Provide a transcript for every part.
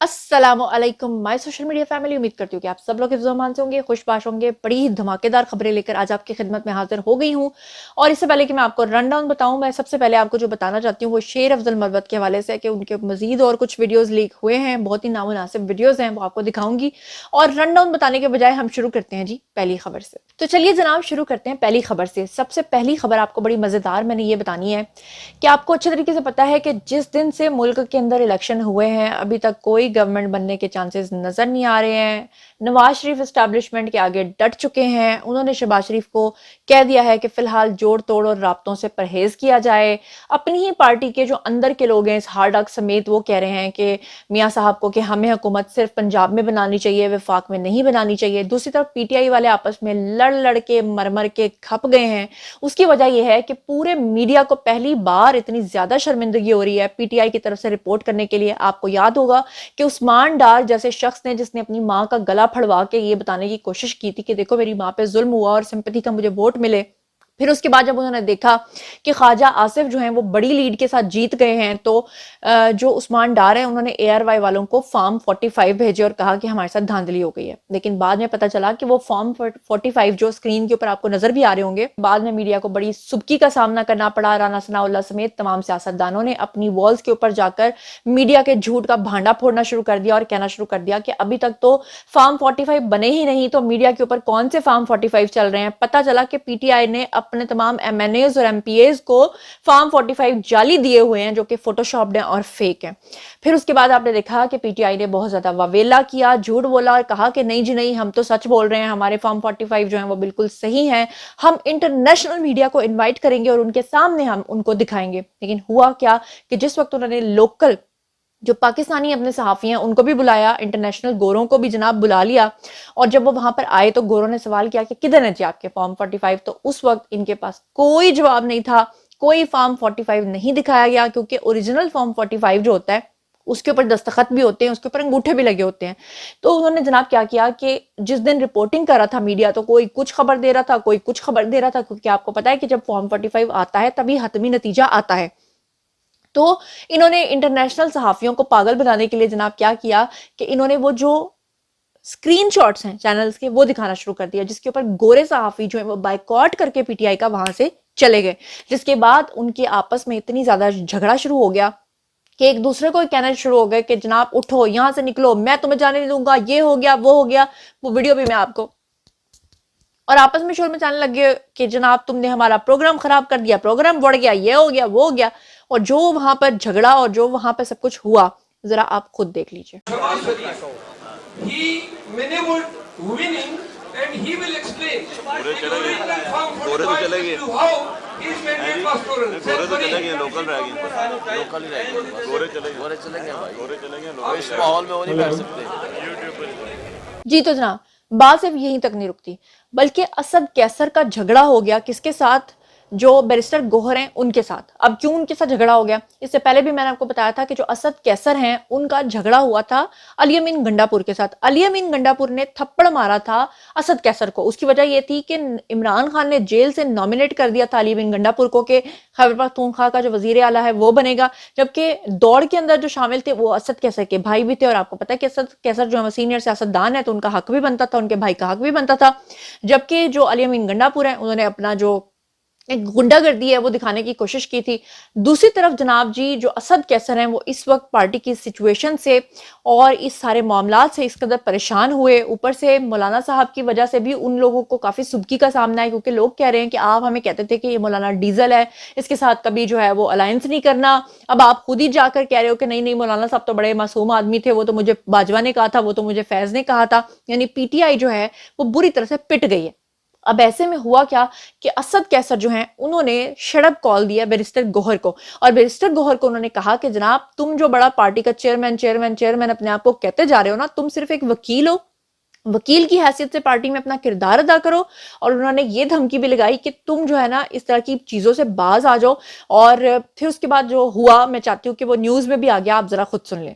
अस्सलामुअलैकुम my social media family. उम्मीद करती हूँ कि आप सब लोग हिफ्ज़-ओ-अमान से होंगे, खुशबाश होंगे। बड़ी ही धमाकेदार खबरें लेकर आज आपकी खिदमत में हाजिर हो गई हूँ। और इससे पहले कि मैं आपको रन डाउन बताऊँ, मैं सबसे पहले आपको जो बताना चाहती हूँ वो शेर अफजल मरवत के हवाले से कि उनके मजीद और कुछ वीडियोज़ लीक हुए हैं, बहुत ही नामुनासिब वीडियोज़ हैं, वो आपको दिखाऊंगी। और रन डाउन बताने के बजाय हम शुरू करते हैं जी पहली खबर से। तो चलिए जनाब शुरू करते हैं पहली खबर से। सबसे पहली खबर आपको बड़ी मज़ेदार मैंने ये बतानी है कि आपको अच्छे तरीके से पता है कि जिस दिन से मुल्क के अंदर इलेक्शन हुए हैं अभी तक कोई गवर्नमेंट बनने के चांसेस नजर नहीं आ रहे हैं। नवाज शरीफ एस्टैब्लिशमेंट के आगे डट चुके हैं। उन्होंने शहबाज शरीफ को कह दिया है कि फिलहाल जोड़ तोड़ और राब्तों से परहेज किया जाए। अपनी ही पार्टी के जो अंदर के लोग हैं इस हार्डक समेत वो कह रहे हैं कि मियाँ साहब को कि हमें हुकूमत सिर्फ पंजाब में बनानी चाहिए, वफाक में नहीं बनानी चाहिए। दूसरी तरफ पीटीआई वाले आपस में लड़ लड़ के मर मर के खप गए हैं। उसकी वजह यह है कि पूरे मीडिया को पहली बार इतनी ज्यादा शर्मिंदगी हो रही है पीटीआई की तरफ से रिपोर्ट करने के लिए। आपको याद होगा कि उस्मान डार जैसे शख्स ने जिसने अपनी मां का गला फड़वा के ये बताने की कोशिश की थी कि देखो मेरी मां पे जुल्म हुआ और सिंपैथी का मुझे वोट मिले, फिर उसके बाद जब उन्होंने देखा कि ख्वाजा आसिफ जो हैं वो बड़ी लीड के साथ जीत गए हैं तो जो उस्मान डार है उन्होंने एआरवाई वालों को फॉर्म 45 भेजे और कहा कि हमारे साथ धांधली हो गई है। लेकिन बाद में पता चला कि वो फॉर्म 45 जो स्क्रीन के ऊपर आपको नजर भी आ रहे होंगे, बाद में मीडिया को बड़ी सुबकी का सामना करना पड़ा। राना सनाउल्लाह समेत तमाम सियासतदानों ने अपनी वॉल्स के ऊपर जाकर मीडिया के झूठ का भांडा फोड़ना शुरू कर दिया और कहना शुरू कर दिया कि अभी तक तो फॉर्म 45 बने ही नहीं तो मीडिया के ऊपर कौन से फॉर्म 45 चल रहे हैं। पता चला कि पीटीआई ने अपने तमाम एमएनएज और एमपीएज को फॉर्म 45 जाली दिए हुए हैं जो कि फोटोशॉप्ड हैं और फेक हैं। फिर उसके बाद आपने देखा कि पीटीआई ने बहुत ज्यादा वावेला किया, झूठ बोला और कहा कि नहीं जी नहीं, हम तो सच बोल रहे हैं, हमारे फॉर्म 45 जो हैं वो बिल्कुल सही हैं, हम इंटरनेशनल मीडिया को इन्वाइट करेंगे और उनके सामने हम उनको दिखाएंगे। लेकिन हुआ क्या कि जिस वक्त उन्होंने लोकल जो पाकिस्तानी अपने सहाफी हैं उनको भी बुलाया, इंटरनेशनल गोरों को भी जनाब बुला लिया, और जब वो वहां पर आए तो गोरों ने सवाल किया कि किधर है जी आपके फॉर्म 45। तो उस वक्त इनके पास कोई जवाब नहीं था, कोई फॉर्म 45 नहीं दिखाया गया क्योंकि ओरिजिनल फॉर्म 45 जो होता है उसके ऊपर दस्तखत भी होते हैं, उसके ऊपर अंगूठे भी लगे होते हैं। तो उन्होंने जनाब क्या किया कि जिस दिन रिपोर्टिंग कर रहा था मीडिया तो कोई कुछ खबर दे रहा था, कोई कुछ खबर दे रहा था, क्योंकि आपको पता है कि जब फॉर्म 45 आता है तभी हतमी नतीजा आता है। तो इन्होंने इंटरनेशनल सहाफियों को पागल बनाने के लिए जनाब क्या किया कि इन्होंने वो जो स्क्रीनशॉट्स हैं चैनल्स के वो दिखाना शुरू कर दिया, जिसके ऊपर गोरे सहाफी जो है वो बाइकआउट करके पीटीआई का वहां से चले गए। जिसके बाद उनके आपस में इतनी ज्यादा झगड़ा शुरू हो गया कि एक दूसरे को कहना शुरू हो गए कि जनाब उठो यहां से निकलो, मैं तुम्हें जाने नहीं दूंगा, ये हो गया वो हो गया। वो वीडियो भी मैं आपको, और आपस में शोर मचाने लगे कि जनाब तुमने हमारा प्रोग्राम खराब कर दिया, प्रोग्राम बढ़ गया, ये हो गया वो हो गया। और जो वहां पर झगड़ा और जो वहां पर सब कुछ हुआ जरा आप खुद देख लीजिए। जी तो जनाब बात सिर्फ यहीं तक नहीं रुकती, बल्कि असद कैसर का झगड़ा हो गया किसके साथ, जो बैरिस्टर गोहर हैं उनके साथ। अब क्यों उनके साथ झगड़ा हो गया, इससे पहले भी मैंने आपको बताया था कि जो असद कैसर हैं उनका झगड़ा हुआ था अली अमीन गंडापुर के साथ। अली अमीन गंडापुर ने थप्पड़ मारा था असद कैसर को। उसकी वजह यह थी कि इमरान खान ने जेल से नॉमिनेट कर दिया था अली अमीन गंडापुर को कि खैबर पख्तूनख्वा का जो वजीर आला है वो बनेगा, जबकि दौड़ के अंदर जो शामिल थे वो असद कैसर के भाई भी थे। और आपको पता है कि असद कैसर जो है सीनियर सियासतदान है तो उनका हक भी बनता था, उनके भाई का हक भी बनता था। जबकि जो अली अमीन गंडापुर है उन्होंने अपना जो एक गुंडागर्दी है वो दिखाने की कोशिश की थी। दूसरी तरफ जनाब जी जो असद कैसर हैं वो इस वक्त पार्टी की सिचुएशन से और इस सारे मामलात से इस कदर परेशान हुए, ऊपर से मौलाना साहब की वजह से भी उन लोगों को काफी सुबकी का सामना है, क्योंकि लोग कह रहे हैं कि आप हमें कहते थे कि ये मौलाना डीजल है, इसके साथ कभी जो है वो अलायंस नहीं करना, अब आप खुद ही जाकर कह रहे हो कि नहीं नहीं मौलाना साहब तो बड़े मासूम आदमी थे, वो तो मुझे बाजवा ने कहा था, वो तो मुझे फैज ने कहा था। यानी पीटीआई जो है वो बुरी तरह से पिट गई है। अब ऐसे में हुआ क्या कि असद कैसर जो हैं उन्होंने शड़प कॉल दिया बैरिस्टर गोहर को, और बैरिस्टर गोहर को उन्होंने कहा कि जनाब तुम जो बड़ा पार्टी का चेयरमैन चेयरमैन चेयरमैन अपने आप को कहते जा रहे हो ना, तुम सिर्फ एक वकील हो, वकील की हैसियत से पार्टी में अपना किरदार अदा करो। और उन्होंने ये धमकी भी लगाई कि तुम जो है ना इस तरह की चीजों से बाज आ जाओ। और फिर उसके बाद जो हुआ मैं चाहती हूँ कि वो न्यूज में भी आ गया, आप जरा खुद सुन लें।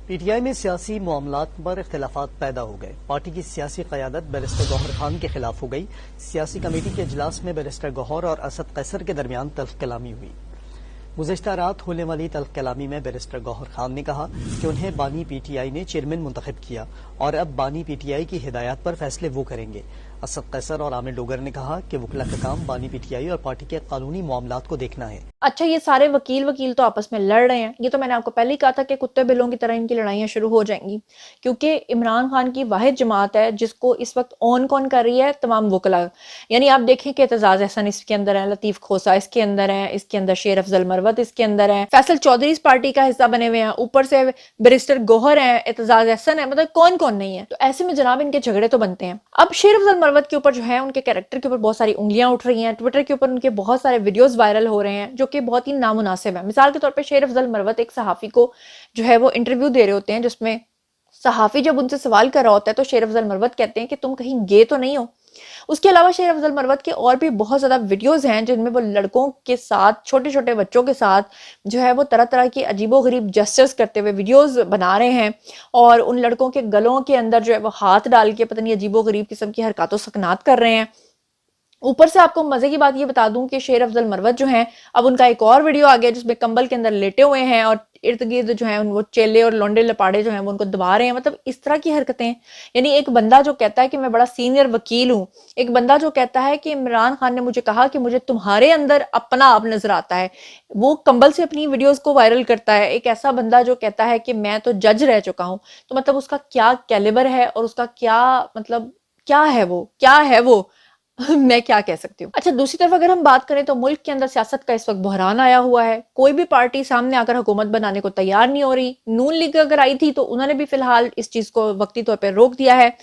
पीटीआई में सियासी मामलात पर इख्तिलाफात पैदा हो गए। पार्टी की सियासी क़यादत बैरिस्टर गौहर खान के खिलाफ हो गई। सियासी कमेटी के इजलास में बैरिस्टर गौहर और असद कैसर के दरमियान तल्ख कलामी हुई। गुज़श्ता रात होने वाली तल्ख कलामी में बैरिस्टर गौहर खान ने कहा कि उन्हें बानी पीटीआई ने चेयरमैन मुंतखब किया और अब बानी पीटीआई की हिदायत पर फैसले वो करेंगे। असद कैसर और आमिर डोगर ने कहा कि वकला का काम बानी पीटीआई और पार्टी के कानूनी मामलात को देखना है। अच्छा, ये सारे वकील तो आपस में लड़ रहे हैं। ये तो मैंने आपको पहले ही कहा था कि कुत्ते बिल्लों की तरह इनकी लड़ाइयां शुरू हो जाएंगी, क्योंकि इमरान खान की वाहिद जमात है जिसको इस वक्त ऑन कौन कर रही है, तमाम वकला। यानी आप देखें कि एतजाज अहसन इसके अंदर है, लतीफ खोसा इसके अंदर है, इसके अंदर शेर अफजल मरवत इसके अंदर है, फैसल चौधरी इस पार्टी का हिस्सा बने हुए हैं, ऊपर से बैरिस्टर गौहर है, एतजाज अहसन है, मतलब कौन कौन नहीं है। तो ऐसे में जनाब इनके झगड़े तो बनते हैं। अब शेर अफजल मरवत के ऊपर जो है, उनके कैरेक्टर के ऊपर बहुत सारी उंगलियां उठ रही हैं। ट्विटर के ऊपर उनके बहुत सारे वीडियोस वायरल हो रहे हैं जो कि बहुत ही नामुनासिब है। मिसाल के तौर पे शेर अफजल मरवत एक सहाफी को जो है वो इंटरव्यू दे रहे होते हैं, जिसमें सहाफी जब उनसे सवाल कर रहा होता है तो शेर अफजल मरवत कहते हैं कि तुम कहीं गे तो नहीं हो। उसके अलावा शेर अफजल मरवत के और भी बहुत ज्यादा वीडियोस हैं जिनमें वो लड़कों के साथ, छोटे छोटे बच्चों के साथ जो है वो तरह तरह की अजीबोगरीब जेस्चर्स करते हुए वीडियोस बना रहे हैं और उन लड़कों के गलों के अंदर जो है वो हाथ डाल के पता नहीं अजीबोगरीब किस्म की हरकतों सकनात कर रहे हैं। ऊपर से आपको मजे की बात ये बता दूं कि शेर अफजल मरवत जो हैं, अब उनका एक और वीडियो आ गया जिसमें कंबल के अंदर लेटे हुए हैं और इर्द गिर्द जो है वो चेले और लौंडे लपाड़े जो हैं वो उनको दबा रहे हैं। मतलब इस तरह की हरकतें। यानी एक बंदा जो कहता है कि मैं बड़ा सीनियर वकील हूं, एक बंदा जो कहता है कि इमरान खान ने मुझे कहा कि मुझे तुम्हारे अंदर अपना आप नजर आता है, वो कंबल से अपनी वीडियोस को वायरल करता है। एक ऐसा बंदा जो कहता है कि मैं तो जज रह चुका हूं, तो मतलब उसका क्या कैलिबर है और उसका क्या मतलब क्या है वो मैं क्या कह सकती हूँ। अच्छा, दूसरी तरफ अगर हम बात करें तो मुल्क के अंदर सियासत का इस वक्त बहरान आया हुआ है। कोई भी पार्टी सामने आकर हुकूमत बनाने को तैयार नहीं हो रही। नून लीग अगर आई थी तो उन्होंने भी फिलहाल इस चीज को वक्ती तौर पर रोक दिया है।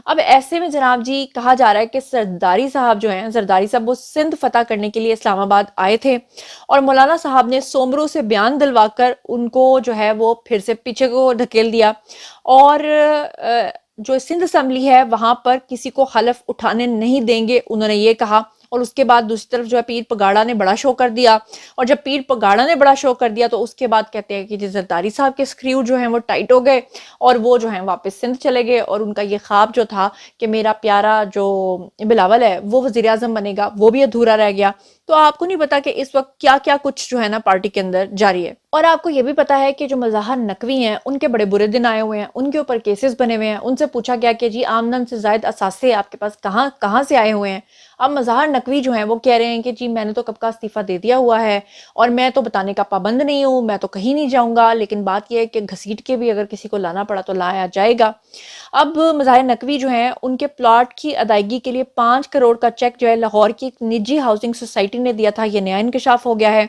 अब ऐसे में जनाब जी कहा जा रहा है कि जरदारी साहब जो हैं, जरदारी साहब वो सिंध फतह करने के लिए इस्लामाबाद आए थे और मौलाना साहब ने सोमरू से बयान दिलवाकर उनको जो है वो फिर से पीछे को ढकेल दिया और जो सिंध असेंबली है वहां पर किसी को हलफ उठाने नहीं देंगे, उन्होंने ये कहा। और उसके बाद दूसरी तरफ जो है पीर पगाड़ा ने बड़ा शो कर दिया और जब पीर पगाड़ा ने बड़ा शो कर दिया तो उसके बाद कहते हैं कि जरदारी साहब के स्क्रू जो हैं वो टाइट हो गए और वो जो है वापस सिंध चले गए और उनका ये ख्वाब जो था कि मेरा प्यारा जो बिलावल है वो वजीर आजम बनेगा, वो भी अधूरा रह गया। तो आपको नहीं पता कि इस वक्त क्या क्या कुछ जो है ना पार्टी के अंदर जारी है। और आपको ये भी पता है कि जो मज़ाहर नकवी हैं उनके बड़े बुरे दिन आए हुए हैं, उनके ऊपर केसेस बने हुए हैं। उनसे पूछा गया कि जी आमदन से जायद असासे आपके पास कहाँ से आए हुए हैं। अब मज़ाहर नकवी जो हैं वो कह रहे हैं कि जी मैंने तो कब का इस्तीफा दे दिया हुआ है और मैं तो बताने का पाबंद नहीं हूँ, मैं तो कहीं नहीं जाऊंगा, लेकिन बात यह है कि घसीट के भी अगर किसी को लाना पड़ा तो लाया जाएगा। अब मज़ाहर नकवी जो हैं उनके प्लॉट की अदायगी के लिए 5 करोड़ का चेक जो है लाहौर की एक निजी हाउसिंग सोसाइटी ने दिया था। ये नया इंकशाफ हो गया है।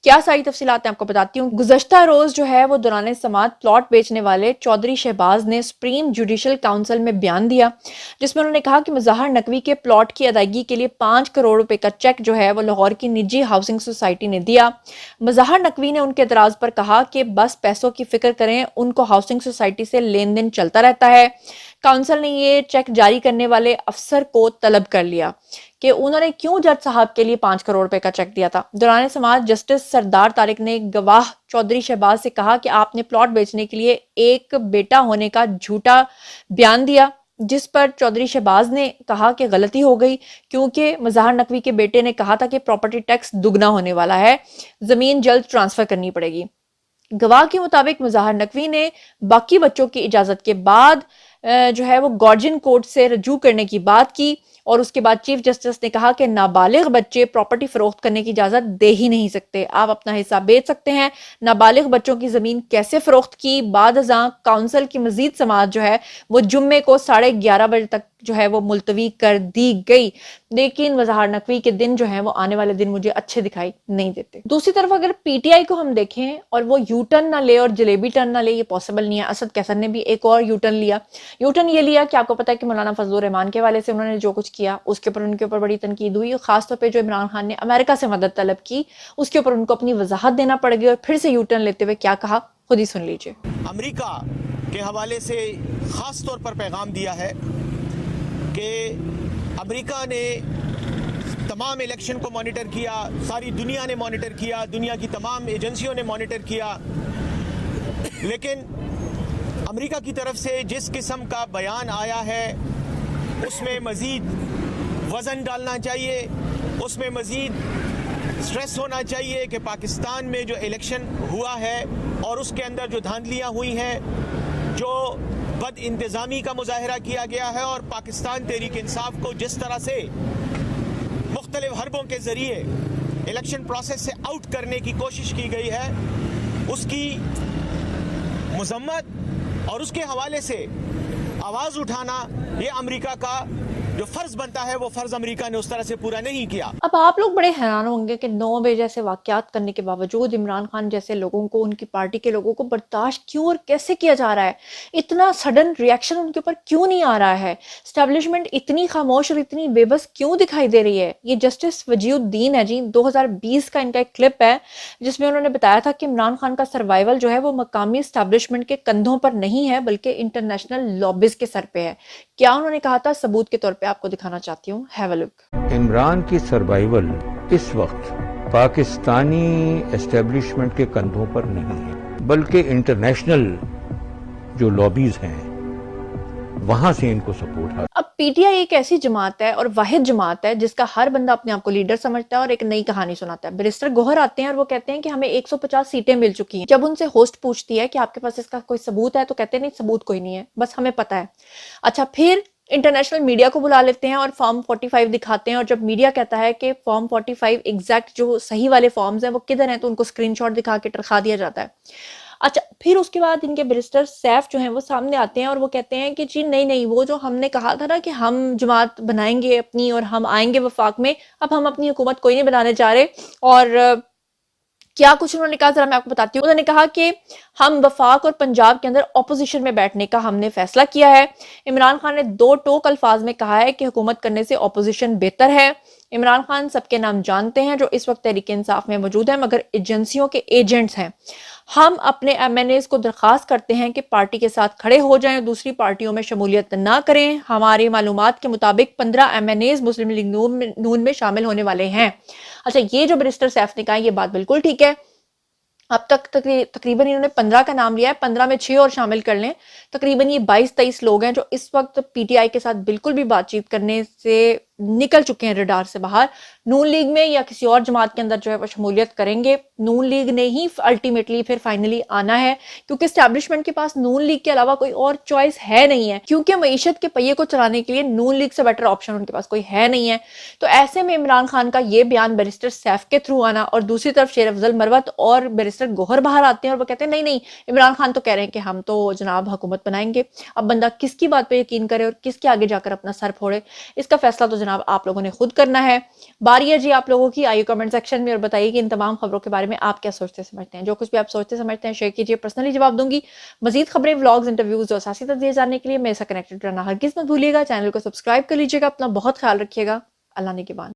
क्या सारी तफसीलात मैं आपको बताती हूँ। गुज़श्ता रोज जो है वो दौरान समात प्लॉट बेचने वाले चौधरी शहबाज ने सुप्रीम जुडिशल काउंसिल में बयान दिया जिसमें उन्होंने कहा कि मज़ाहर नकवी के प्लॉट की अदायगी के लिए 5 करोड़ रुपए का चेक जो है वो लाहौर की निजी हाउसिंग सोसाइटी ने दिया। मज़ाहर नकवी ने उनके एतराज पर कहा कि बस पैसों की फिक्र करें, उनको हाउसिंग सोसाइटी से लेन देन चलता रहता है। काउंसिल ने ये चेक जारी करने वाले अफसर को तलब कर लिया कि उन्होंने क्यों जज साहब के लिए 5 करोड़ रुपए का चेक दिया था। दौरान समाज जस्टिस सरदार तारिक ने गवाह चौधरी शहबाज से कहा कि आपने प्लॉट बेचने के लिए एक बेटा होने का झूठा बयान दिया, जिस पर चौधरी शहबाज ने कहा कि गलती हो गई क्योंकि मज़ाहर नकवी के बेटे ने कहा था कि प्रॉपर्टी टैक्स दुगना होने वाला है, जमीन जल्द ट्रांसफर करनी पड़ेगी। गवाह के मुताबिक मज़ाहर नकवी ने बाकी बच्चों की इजाजत के बाद जो है वो गार्जियन कोर्ट से रजू करने की बात की और उसके बाद चीफ जस्टिस ने कहा कि नाबालिग बच्चे प्रॉपर्टी फरोख्त करने की इजाजत दे ही नहीं सकते। आप अपना हिस्सा बेच सकते हैं, नाबालिग बच्चों की जमीन कैसे फरोख्त की। बाद अज़ां काउंसिल की मजीद समाअत जो है वो जुम्मे को 11:30 बजे तक जो है वो मुलतवी कर दी गई। लेकिन मज़ाहर नकवी के दिन जो है वो आने वाले दिन मुझे अच्छे दिखाई नहीं देते। दूसरी तरफ अगर पीटीआई को हम देखें और वो यू टर्न ना ले और जलेबी टर्न ना ले, ये पॉसिबल नहीं है। असद कैसर ने भी एक और यू टर्न लिया। यू टर्न ये लिया कि आपको पता है कि मौलाना फजलुर रहमान के हवाले से उन्होंने जो कुछ किया उसके ऊपर उनके ऊपर बड़ी तनकीद हुई। खासतौर पर जो इमरान खान ने अमेरिका से मदद तलब की उसके ऊपर उनको अपनी वजाहत देना पड़ गई और फिर से यू टर्न लेते हुए क्या कहा खुद ही सुन लीजिए। अमेरिका के हवाले से खास तौर पर पैगाम दिया है कि अमेरिका ने तमाम इलेक्शन को मॉनिटर किया, सारी दुनिया ने मॉनिटर किया, दुनिया की तमाम एजेंसियों ने मॉनिटर किया, लेकिन अमेरिका की तरफ से जिस किस्म का बयान आया है उसमें मज़ीद वज़न डालना चाहिए, उसमें मज़ीद स्ट्रेस होना चाहिए कि पाकिस्तान में जो इलेक्शन हुआ है और उसके अंदर जो धांधलियाँ हुई हैं, जो बद इंतज़ामी का मुजाहरा किया गया है और पाकिस्तान तहरीक इंसाफ को जिस तरह से मुख्तलिफ हरबों के ज़रिए इलेक्शन प्रोसेस से आउट करने की कोशिश की गई है, उसकी मजम्मत और उसके हवाले से आवाज़ उठाना ये अमेरिका का जो फ़र्ज़ बनता है वो फ़र्ज़ अमेरिका ने उस तरह से पूरा नहीं किया। अब आप लोग बड़े हैरान होंगे कि 9 बजे जैसे वाकयात करने के बावजूद इमरान खान जैसे लोगों को, उनकी पार्टी के लोगों को बर्दाश्त क्यों और कैसे किया जा रहा है, इतना सडन रिएक्शन उनके ऊपर क्यों नहीं आ रहा है, स्टैब्लिशमेंट इतनी खामोश और इतनी बेबस क्यों दिखाई दे रही है। ये जस्टिस वजीउद्दीन है जी, 2020 का इनका एक क्लिप है जिसमें उन्होंने बताया था कि इमरान खान का सर्वाइवल जो है वो मकामी स्टैब्लिशमेंट के कंधों पर नहीं है बल्कि इंटरनेशनल लॉबीज के सर पे है। क्या उन्होंने कहा था, सबूत के तौर पे आपको दिखाना चाहती हूँ, हैव अ लुक। इमरान की सर्वाइवल इस वक्त पाकिस्तानी एस्टेब्लिशमेंट के कंधों पर नहीं है बल्कि इंटरनेशनल जो लॉबीज हैं वहां से इनको सपोर्ट है। अब पीटीआई एक ऐसी जमात है और वाहिद जमात है जिसका हर बंदा अपने आप को लीडर समझता है और एक नई कहानी सुनाता है। बैरिस्टर गौहर आते हैं और वो कहते हैं कि हमें 150 सीटें मिल चुकी हैं। जब उनसे होस्ट पूछती है कि आपके पास इसका कोई सबूत है तो कहते हैं नहीं, सबूत कोई नहीं है, बस हमें पता है। अच्छा, फिर इंटरनेशनल मीडिया को बुला लेते हैं और फॉर्म 45 दिखाते हैं और जब मीडिया कहता है कि फॉर्म 45 एग्जैक्ट जो सही वाले फॉर्म्स हैं वो किधर हैं तो उनको स्क्रीनशॉट दिखा के टरखा दिया जाता है। अच्छा, फिर उसके बाद इनके बैरिस्टर सैफ जो हैं वो सामने आते हैं और वो कहते हैं कि जी नहीं नहीं, वो जो हमने कहा था ना कि हम जमात बनाएंगे अपनी और हम आएंगे वफाक में, अब हम अपनी हुकूमत कोई नहीं बनाने जा रहे। और क्या कुछ उन्होंने कहा जरा मैं आपको बताती हूँ। उन्होंने कहा कि हम वफाक और पंजाब के अंदर ऑपोजिशन में बैठने का हमने फैसला किया है। इमरान खान ने 2 टोक अल्फाज में कहा है कि हुकूमत करने से ऑपोजिशन बेहतर है। इमरान खान सबके नाम जानते हैं जो इस वक्त तहरीक इंसाफ में मौजूद हैं मगर एजेंसियों के एजेंट्स हैं। हम अपने एमएनएस को दरख्वास्त करते हैं कि पार्टी के साथ खड़े हो जाएं और दूसरी पार्टियों में शमूलियत ना करें। हमारी मालूमात के मुताबिक 15 एमएनएस मुस्लिम लीग नून में शामिल होने वाले हैं। अच्छा, ये जो बैरिस्टर सैफ ने कहा ये बात बिल्कुल ठीक है। अब तक तकरीबन इन्होंने 15 का नाम लिया है, 15 में 6 और शामिल कर लें, तकरीबन ये 22-23 लोग हैं जो इस वक्त पीटीआई के साथ बिल्कुल भी बातचीत करने से निकल चुके हैं रडार से बाहर। नून लीग में या किसी और जमात के अंदर जो है वो शमूलियत करेंगे। नून लीग ने ही अल्टीमेटली फिर फाइनली आना है क्योंकि एस्टैब्लिशमेंट के पास नून लीग के अलावा कोई और चॉइस है नहीं है, क्योंकि मईशत के पहिए को चलाने के लिए नून लीग से बेटर ऑप्शन उनके पास कोई है नहीं है। तो ऐसे में इमरान खान का ये बयान बैरिस्टर सैफ के थ्रू आना और दूसरी तरफ शेर अफजल मरवत और बैरिस्टर गौहर बाहर आते हैं और वो कहते हैं नहीं नहीं, इमरान खान तो कह रहे हैं कि हम तो जनाब हुकूमत बनाएंगे। अब बंदा किसकी बात पे यकीन करे और किसके आगे जाकर अपना सर फोड़े, इसका फैसला तो जनाब आप लोगों ने खुद करना है। बारी है जी आप लोगों की। आइए कमेंट सेक्शन में और बताइए कि इन तमाम खबरों के बारे में आप क्या सोचते समझते हैं। जो कुछ भी आप सोचते समझते हैं शेयर कीजिए, पर्सनली जवाब दूंगी। मजीद खबरें, व्लॉग्स, इंटरव्यूज और सासी तस्वीर जानने के लिए मेरे साथ कनेक्टेड रहना हरगिज मत भूलिएगा। चैनल को सब्सक्राइब कर लीजिएगा। अपना बहुत ख्याल रखिएगा। अल्लाह ने के बाद।